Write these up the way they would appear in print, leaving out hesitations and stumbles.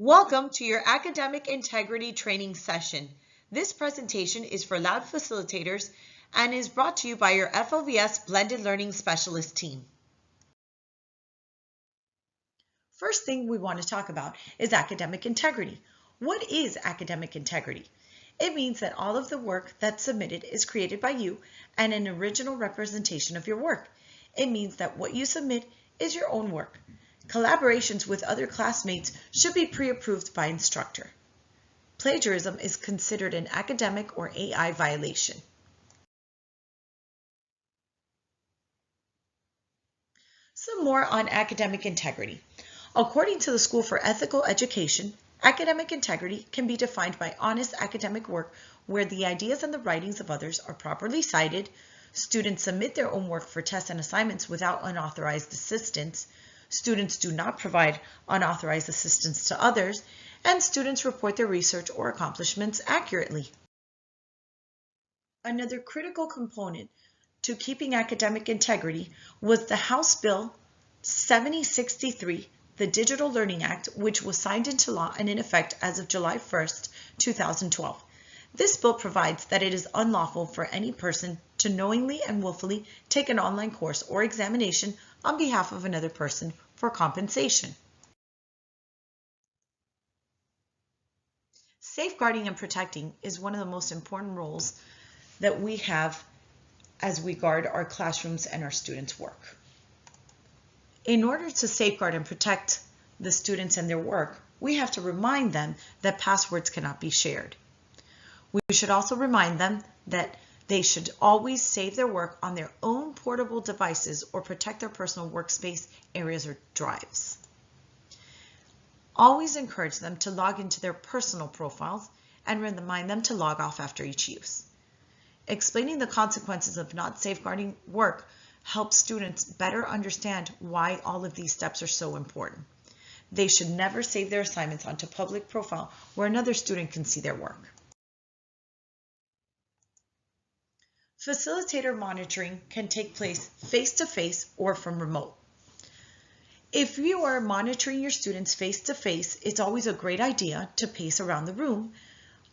Welcome to your Academic Integrity Training session. This presentation is for lab facilitators and is brought to you by your FLVS Blended Learning Specialist team. First thing we want to talk about is academic integrity. What is academic integrity? It means that all of the work that's submitted is created by you and an original representation of your work. It means that what you submit is your own work. Collaborations with other classmates should be pre-approved by instructor. Plagiarism is considered an academic or AI violation. Some more on academic integrity. According to the School for Ethical Education, academic integrity can be defined by honest academic work where the ideas and the writings of others are properly cited, students submit their own work for tests and assignments without unauthorized assistance, students do not provide unauthorized assistance to others, and students report their research or accomplishments accurately. Another critical component to keeping academic integrity was the House Bill 7063, the Digital Learning Act, which was signed into law and in effect as of July 1st, 2012. This bill provides that it is unlawful for any person to knowingly and willfully take an online course or examination on behalf of another person for compensation. Safeguarding and protecting is one of the most important roles that we have as we guard our classrooms and our students' work. In order to safeguard and protect the students and their work, we have to remind them that passwords cannot be shared. We should also remind them that they should always save their work on their own portable devices or protect their personal workspace areas or drives. Always encourage them to log into their personal profiles and remind them to log off after each use. Explaining the consequences of not safeguarding work helps students better understand why all of these steps are so important. They should never save their assignments onto public profile where another student can see their work. Facilitator monitoring can take place face-to-face or from remote. If you are monitoring your students face-to-face, it's always a great idea to pace around the room.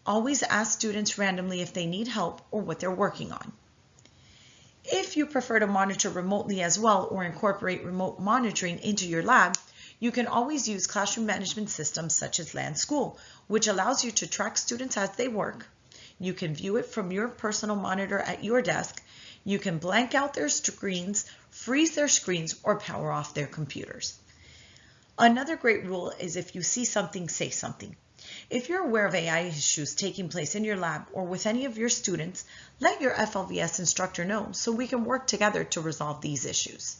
Always ask students randomly if they need help or what they're working on. If you prefer to monitor remotely as well or incorporate remote monitoring into your lab, you can always use classroom management systems such as LAN School, which allows you to track students as they work. You can view it from your personal monitor at your desk. You can blank out their screens, freeze their screens, or power off their computers. Another great rule is if you see something, say something. If you're aware of AI issues taking place in your lab or with any of your students, let your FLVS instructor know so we can work together to resolve these issues.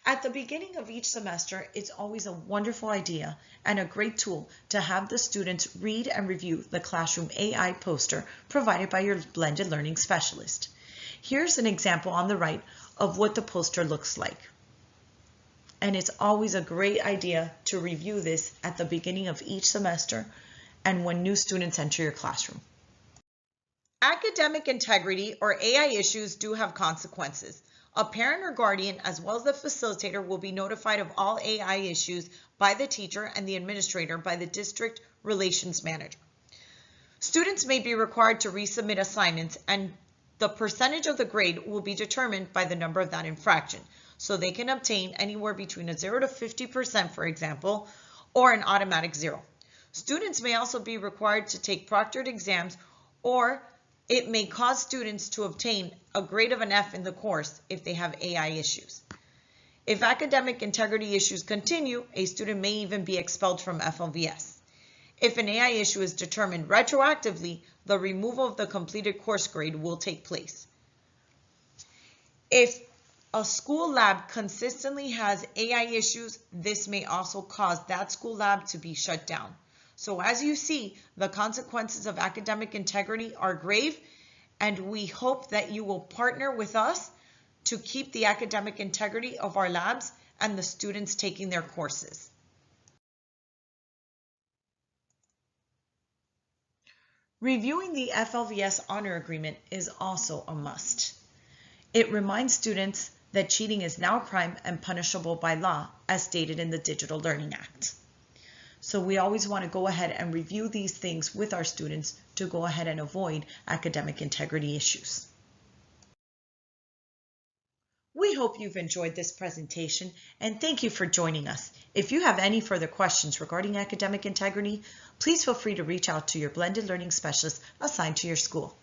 At the beginning of each semester, it's always a wonderful idea and a great tool to have the students read and review the classroom AI poster provided by your blended learning specialist. Here's an example on the right of what the poster looks like. And it's always a great idea to review this at the beginning of each semester and when new students enter your classroom. Academic integrity or AI issues do have consequences. A parent or guardian, as well as the facilitator, will be notified of all AI issues by the teacher and the administrator by the district relations manager. Students may be required to resubmit assignments, and the percentage of the grade will be determined by the number of that infraction. So they can obtain anywhere between a 0 to 50%, for example, or an automatic 0. Students may also be required to take proctored exams, or it may cause students to obtain a grade of an F in the course if they have AI issues. If academic integrity issues continue, a student may even be expelled from FLVS. If an AI issue is determined retroactively, the removal of the completed course grade will take place. If a school lab consistently has AI issues, this may also cause that school lab to be shut down. So as you see, the consequences of academic integrity are grave, and we hope that you will partner with us to keep the academic integrity of our labs and the students taking their courses. Reviewing the FLVS honor agreement is also a must. It reminds students that cheating is now a crime and punishable by law, as stated in the Digital Learning Act. So we always want to go ahead and review these things with our students to go ahead and avoid academic integrity issues. We hope you've enjoyed this presentation and thank you for joining us. If you have any further questions regarding academic integrity, please feel free to reach out to your blended learning specialist assigned to your school.